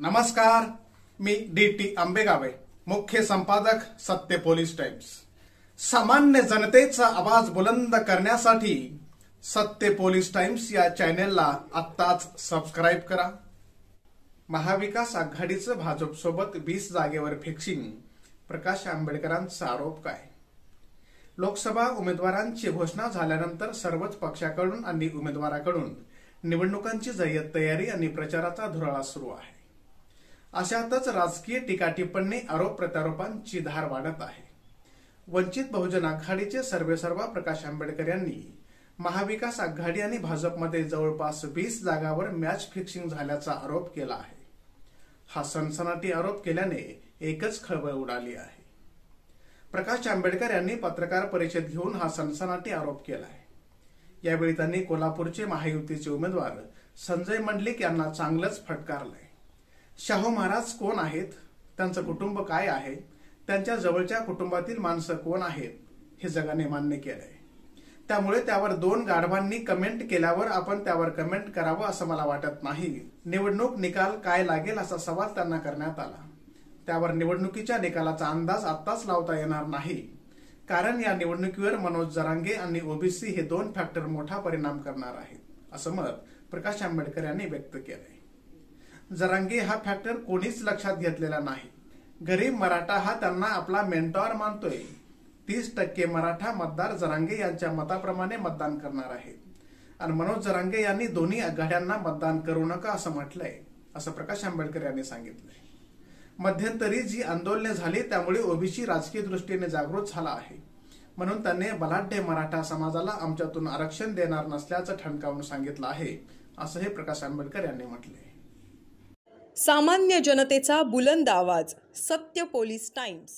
नमस्कार, मी डी.टी. आंबेगावे, मुख्य संपादक सत्य पोलीस टाइम्स। सामान्य जनतेचा आवाज बुलंद करण्यासाठी सत्य पोलीस टाइम्स या चॅनेलला आत्ताच सबस्क्राइब करा। महाविकास आघाडीचं भाजपसोबत 20 जागेवर फिक्सिंग, प्रकाश आंबेडकरांचा आरोप काय? लोकसभा उमेदवारांची घोषणा झाल्यानंतर सर्वच पक्षाकडून आणि उमेदवाराकडून निवडणुकांची जय्यत तयारी आणि प्रचाराचा धुराळा सुरू आहे। अशातच राजकीय टीका-टिप्पणी, आरोप प्रत्यारोपांची धार वाढत आहे। वंचित बहुजन आघाडीचे सर्वेसर्वा प्रकाश आंबेडकर यांनी महाविकास आघाडी आणि भाजपमध्ये जवळपास 20 जागांवर मॅच फिक्सिंग झाल्याचा आरोप केला आहे। हा सनसनाटी आरोप केल्याने एकच खळबळ उडाली आहे। प्रकाश आंबेडकर यांनी पत्रकार परिषद घेऊन हा सनसनाटी आरोप केला आहे। यावेळी त्यांनी कोल्हापूरचे महायुतीचे उमेदवार संजय मंडलिक यांना चांगलंच फटकारलंय। शाहू महाराज कोण आहेत, त्यांचं कुटुंब काय आहे, त्यांच्या जवळच्या कुटुंबातील माणसं कोण आहेत हे जगाने मान्य केलंय। त्यामुळे त्यावर दोन गाढवांनी कमेंट केल्यावर आपण त्यावर कमेंट करावं असं मला वाटत नाही। निवडणूक निकाल काय लागेल असा सवाल त्यांना करण्यात आला। त्यावर निवडणुकीच्या निकालाचा अंदाज आत्ताच लावता येणार नाही, कारण या निवडणुकीवर मनोज जरांगे आणि ओबीसी हे दोन फॅक्टर मोठा परिणाम करणार आहेत, असं मत प्रकाश आंबेडकर यांनी व्यक्त केलंय। जरांगे हा फॅक्टर कोणीच लक्षात घेतलेला नाही। गरीब मराठा हा त्यांना आपला मेंटॉर मानतोय। 30% मराठा मतदार जरांगे यांच्या मताप्रमाणे मतदान करणार आहेत आणि मनोज जरांगे यांनी दोन्ही आघाड्यांना मतदान करू नका असं म्हटलंय, असं प्रकाश आंबेडकर यांनी सांगितलंय। मध्यंतरी जी आंदोलने झाली त्यामुळे ओबीसी राजकीय दृष्टीने जागृत झाला आहे, म्हणून त्यांनी बलाढ्य मराठा समाजाला आमच्यातून आरक्षण देणार नसल्याचं ठणकावून सांगितलं आहे, असंही प्रकाश आंबेडकर यांनी म्हटलंय। सामान्य जनतेचा बुलंद आवाज, सत्य पोलीस टाइम्स।